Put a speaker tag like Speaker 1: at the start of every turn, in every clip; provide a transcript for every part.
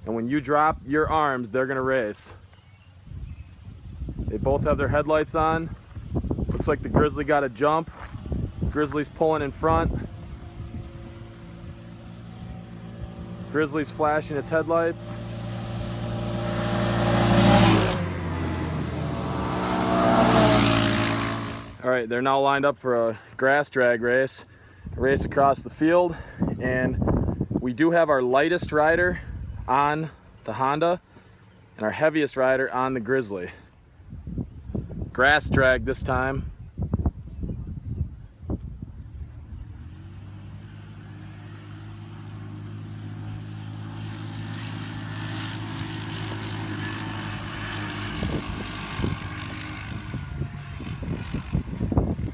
Speaker 1: And when you drop your arms, they're gonna race. They both have their headlights on. Looks like the Grizzly got a jump. Grizzly's pulling in front. Grizzly's flashing its headlights. All right, they're now lined up for a grass drag race across the field. And we do have our lightest rider on the Honda and our heaviest rider on the Grizzly. Grass drag this time.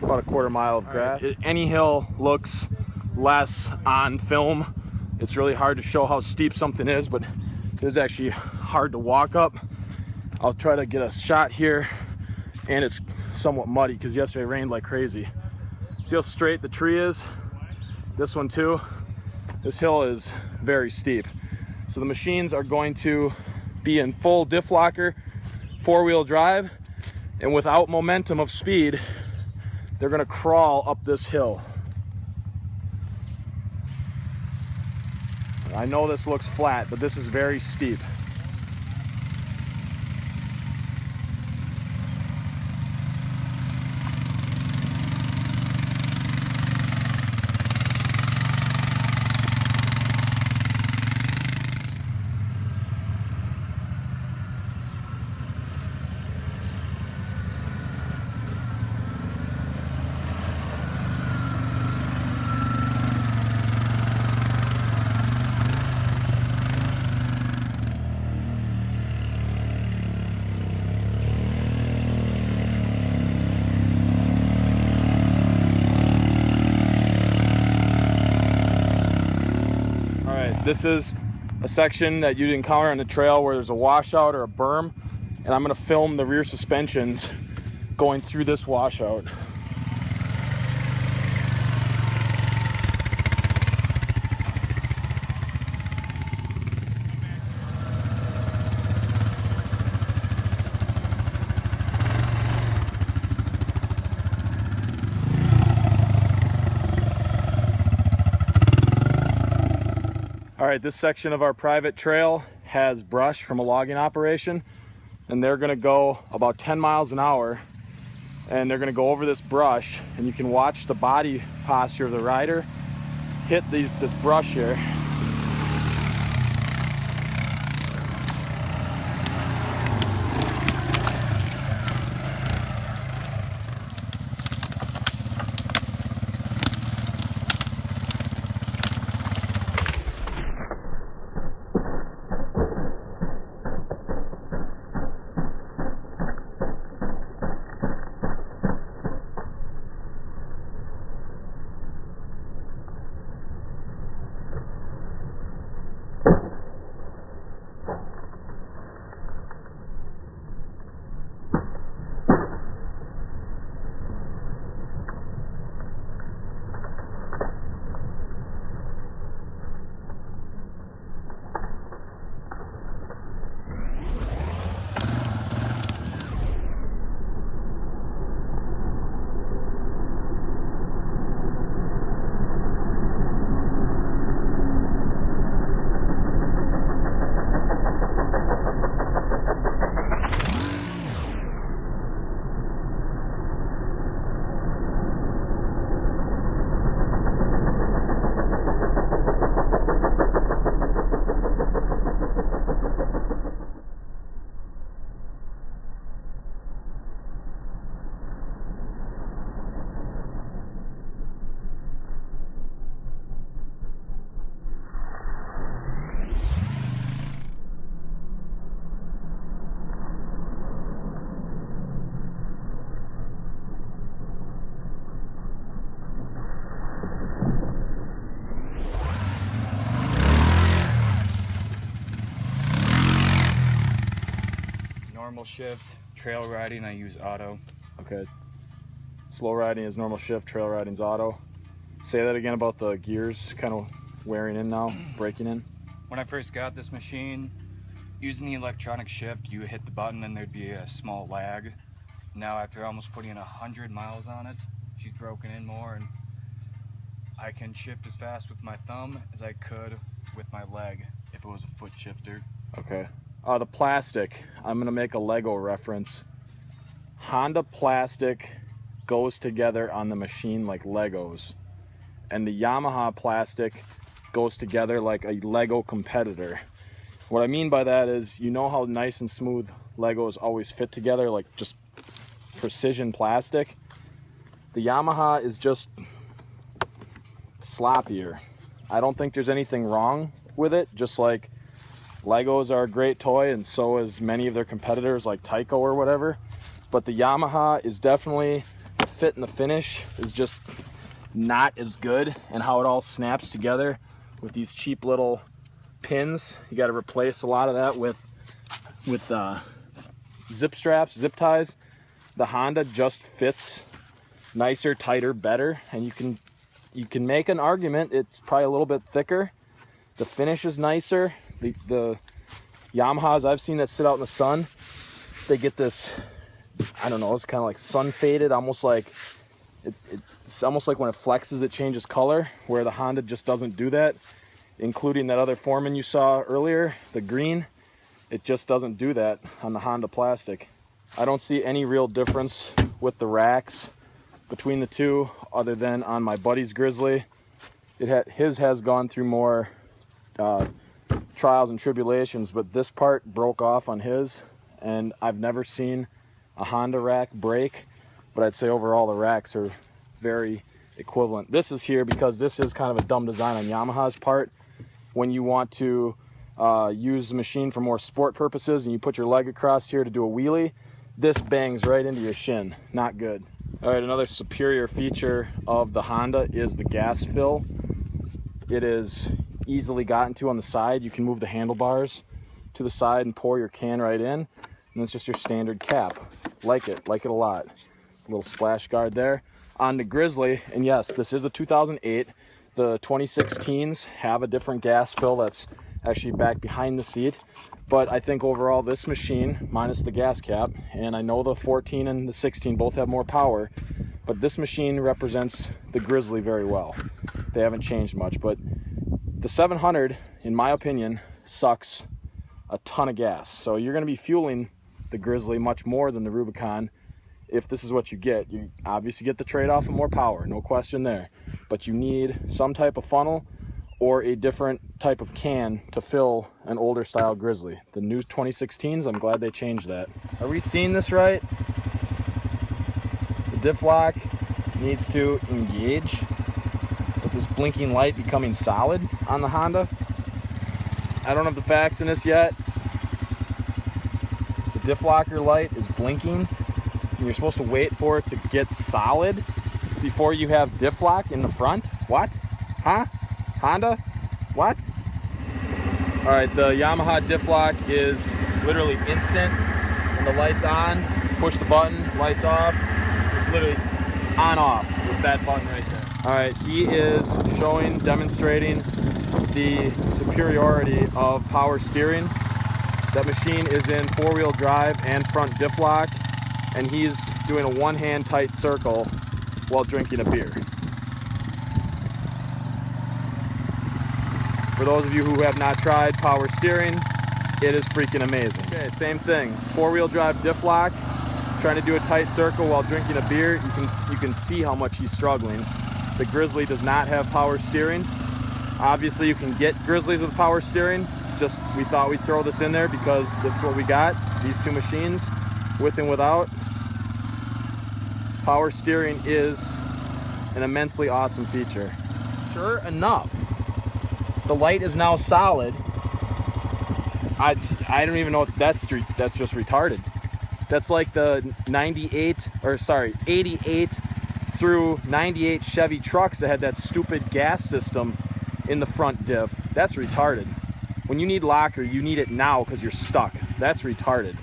Speaker 1: About a quarter mile of grass. Any hill looks less on film. It's really hard to show how steep something is, but it is actually hard to walk up. I'll try to get a shot here, and it's somewhat muddy because yesterday it rained like crazy. See how straight the tree is? This one too. This hill is very steep. So the machines are going to be in full diff locker, four-wheel drive, and without momentum of speed, they're gonna crawl up this hill. I know this looks flat, but this is very steep. This is a section that you'd encounter on the trail where there's a washout or a berm, and I'm gonna film the rear suspensions going through this washout. All right, this section of our private trail has brush from a logging operation, and they're gonna go about 10 miles an hour, and they're gonna go over this brush, and you can watch the body posture of the rider hit this brush here.
Speaker 2: Normal shift, trail riding, I use auto.
Speaker 1: Okay. Slow riding is normal shift, trail riding's auto. Say that again about the gears kind of wearing in now, breaking in.
Speaker 2: When I first got this machine, using the electronic shift, you hit the button and there'd be a small lag. Now after almost putting in 100 miles on it, she's broken in more, and I can shift as fast with my thumb as I could with my leg if it was a foot shifter.
Speaker 1: Okay. The plastic, I'm gonna make a Lego reference. Honda plastic goes together on the machine like Legos, and the Yamaha plastic goes together like a Lego competitor. What I mean by that is, you know how nice and smooth Legos always fit together, like just precision plastic? The Yamaha is just sloppier. I don't think there's anything wrong with it, just like Legos are a great toy and so is many of their competitors like Tyco or whatever. But the Yamaha is definitely, the fit and the finish is just not as good, and how it all snaps together with these cheap little pins. You got to replace a lot of that with zip straps, zip ties. The Honda just fits nicer, tighter, better, and you can make an argument it's probably a little bit thicker. The finish is nicer. The Yamahas I've seen that sit out in the sun, they get this, I don't know, it's kind of like sun faded, almost like it's almost like when it flexes it changes color, where the Honda just doesn't do that. Including that other Foreman you saw earlier, the green, it just doesn't do that on the Honda plastic. I don't see any real difference with the racks between the two, other than on my buddy's Grizzly. His has gone through more trials and tribulations, but this part broke off on his, and I've never seen a Honda rack break, but I'd say overall the racks are very equivalent. This is here because this is kind of a dumb design on Yamaha's part. When you want to use the machine for more sport purposes and you put your leg across here to do a wheelie, this bangs right into your shin. Not good. All right, another superior feature of the Honda is the gas fill. It is easily gotten to on the side. You can move the handlebars to the side and pour your can right in, and it's just your standard cap. Like it a lot. A little splash guard there. On the Grizzly, and yes, this is a 2008. The 2016s have a different gas fill that's actually back behind the seat, but I think overall this machine, minus the gas cap, and I know the 14 and the 16 both have more power, but this machine represents the Grizzly very well. They haven't changed much, but the 700, in my opinion, sucks a ton of gas. So you're going to be fueling the Grizzly much more than the Rubicon. If this is what you get, you obviously get the trade-off of more power, no question there. But you need some type of funnel or a different type of can to fill an older style Grizzly. The new 2016s, I'm glad they changed that. Are we seeing this right? The diff lock needs to engage with this blinking light becoming solid on the Honda. I don't have the facts in this yet. The diff locker light is blinking. You're supposed to wait for it to get solid before you have diff lock in the front. What? Huh? Honda? What? All right, the Yamaha diff lock is literally instant. When the light's on, push the button, lights off. It's literally on off with that button right there. All right, he is demonstrating the superiority of power steering. That machine is in four-wheel drive and front diff lock, and he's doing a one-hand tight circle while drinking a beer. For those of you who have not tried power steering, it is freaking amazing. Okay, same thing. Four-wheel drive diff lock, trying to do a tight circle while drinking a beer. You can see how much he's struggling. The Grizzly does not have power steering. Obviously, you can get Grizzlies with power steering. It's just we thought we'd throw this in there because this is what we got. These two machines, with and without. Power steering is an immensely awesome feature. Sure enough, the light is now solid. I don't even know if that's just retarded. That's like the 88 through 98 Chevy trucks that had that stupid gas system in the front diff. That's retarded. When you need locker, you need it now because you're stuck. That's retarded.